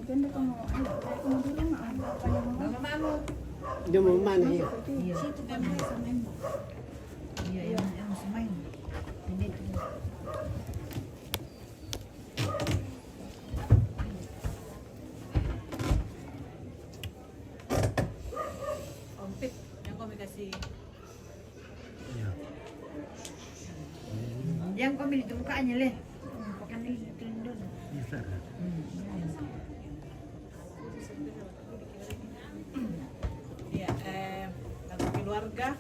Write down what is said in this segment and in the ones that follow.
Ganda ko mo, ano, kaya ko mo dulu nga, ano, kaya mo. Mama. Yung mana ya? Situ kami sa Mendo. Iya, yang semain. Hindi. Ompit, yang kami kasih. Yang kami di mukanya leh. Pakai ini doon. Bisa. Ya, keluarga.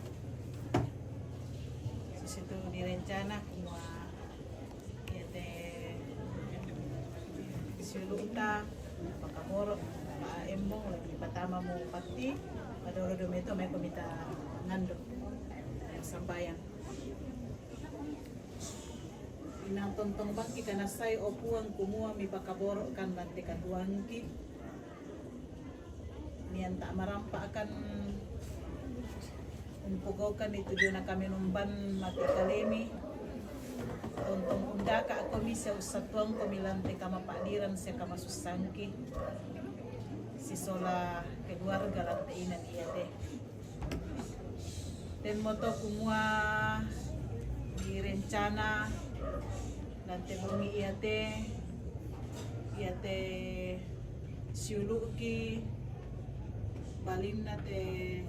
Situ direncana semua kita sulukta pakaboro pa embong lagi pertama mo pati padoro domito may komita ngando sambayan inang tontong bangki kanasay opuang kumua mi pakaboro kan bante kaduangki niyan tak marampa akan umpugokan itu dia na kami numban mati kalemi tontong unda ka ako mi sa usatuang komilante kama paaliran sa kamasusangki si sola keluarga lante inan iya deh dan moto kumua direncana lante bungi iya te siuluki balin na te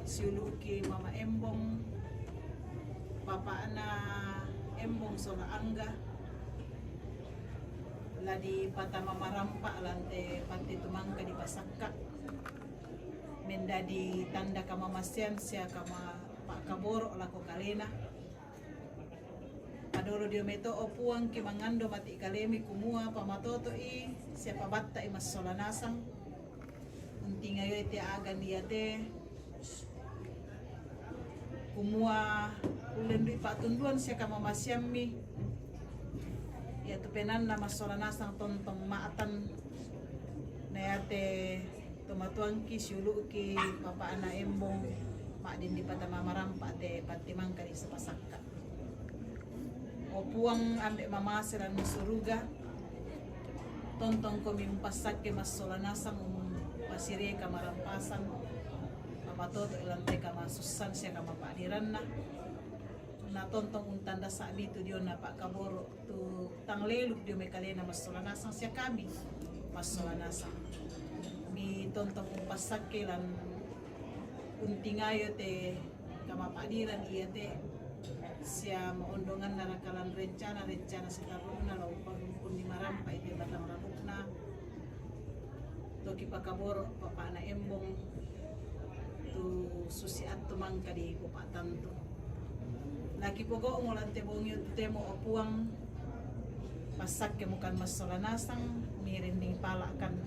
siuluki mama embong papa ana embong sola angga ladi patama marampa lante panti tumangka di pasakka mendadi tanda kamamasian sia kama pak kaboro lako kalena adoro dio meto opuang ki mangando mati kalemi kumua pamatoto i siapa batta i mas sola nasang unti ngayon iti agan niya te kumua ulen di patunduan siya kamamasyam mi ya tupenan na masola nasang tontong maatan na yate tumatuang ki siulu ki papa ana embong din di patama marampa te patimang kani sa pasakka opuang ambe mamasiran musuruga tontong ko mimpasak ke masola nasang pasire kamarampasan mapatoto ilante kamasusan siya kamapadiran na tontong untanda sa abito diyo na pak kaboro tu tangleluk diyo may kalena masolanasang siya kami masolanasang mi tontong umpasak kilan untingayo te kamapadiran iya te siya maundongan na rakalan rencana sa karuna law pagkumpun di marampa iti batang ramukna toki pakaboro papa na embong tu susiat tumangka di kupatan tu lagi pogo ngulante bongyo temo opuang pasak kemukan masolanasang mirinding palakan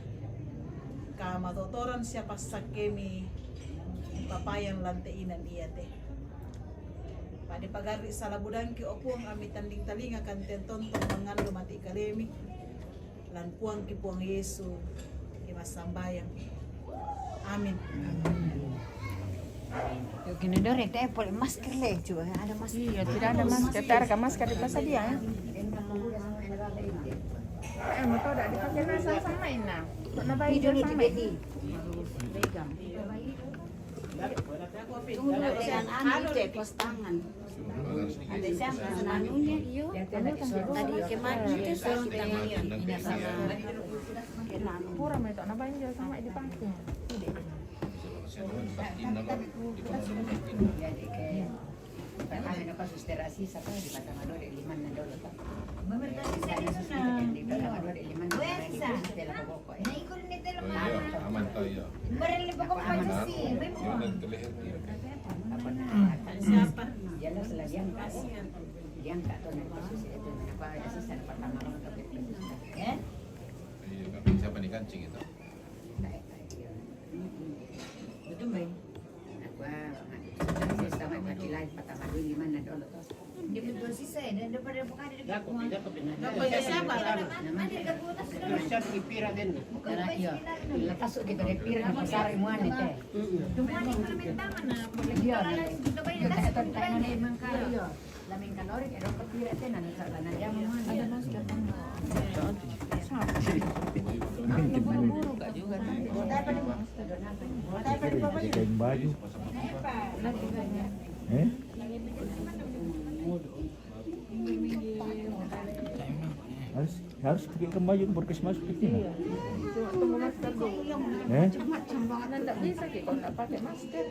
ka matotoran siya pasak kemi papayan lante inan iya teh padi pagari sa labudan ki opuang ami tanding talinga kan tentontong mangando mati kalemi lan puang ki puang Yesu masambayang. Amin. Yung kinidor ito eh, poli masker le, coba ada masker. Iya, tidak ada masker. Targa masker di pasar dia. Mau tahu tak dipakai nasa sama ina. Nak bayi Itu nih sama. pegang. Tunggu dulu dengan anu deh, pos tangan. Ada siapa nanunya iyo. Tadi kemarin itu suruh ini sama. Pura mai tak nak bayi sama dipakai. Jadi kayak kami nak susterasi siapa di Batamado di Liman Nandolo tak. Beberapa saya sudah di Batamado di Liman Nandolo di dalam pokok. Na ikut ni dalam aman tayo. Barang pokok aja sih. Yun ang terlihat niya. Apa Siapa? Jelas lagi yang diangkat tuh nih kasus itu apa asisten pertama untuk itu. Ya. Siapa nih kancing itu? Betul baik. Aku sama lagi lain pertama dulu di mana dulu tuh. Dia betul sih saya dan daripada bukan ada dekat rumah. Namanya siapa lah? Ada dekat butas Karena iya, lepas kita dari pir di pasar imuan itu. Cuma ni kalau minta mana boleh Iya, kita bayar kita dah. itu tanya nih emang iya. Lamin kalori ada ke pir itu nanti sana dia mau ada masker. Buru-buru gak juga. juga nanti. Kain baju. Lagi banyak. Harus pakai kain baju berkesmas seperti ini. Cuma tunggu masker dulu. Eh? Karena nggak bisa kalau nggak pakai masker.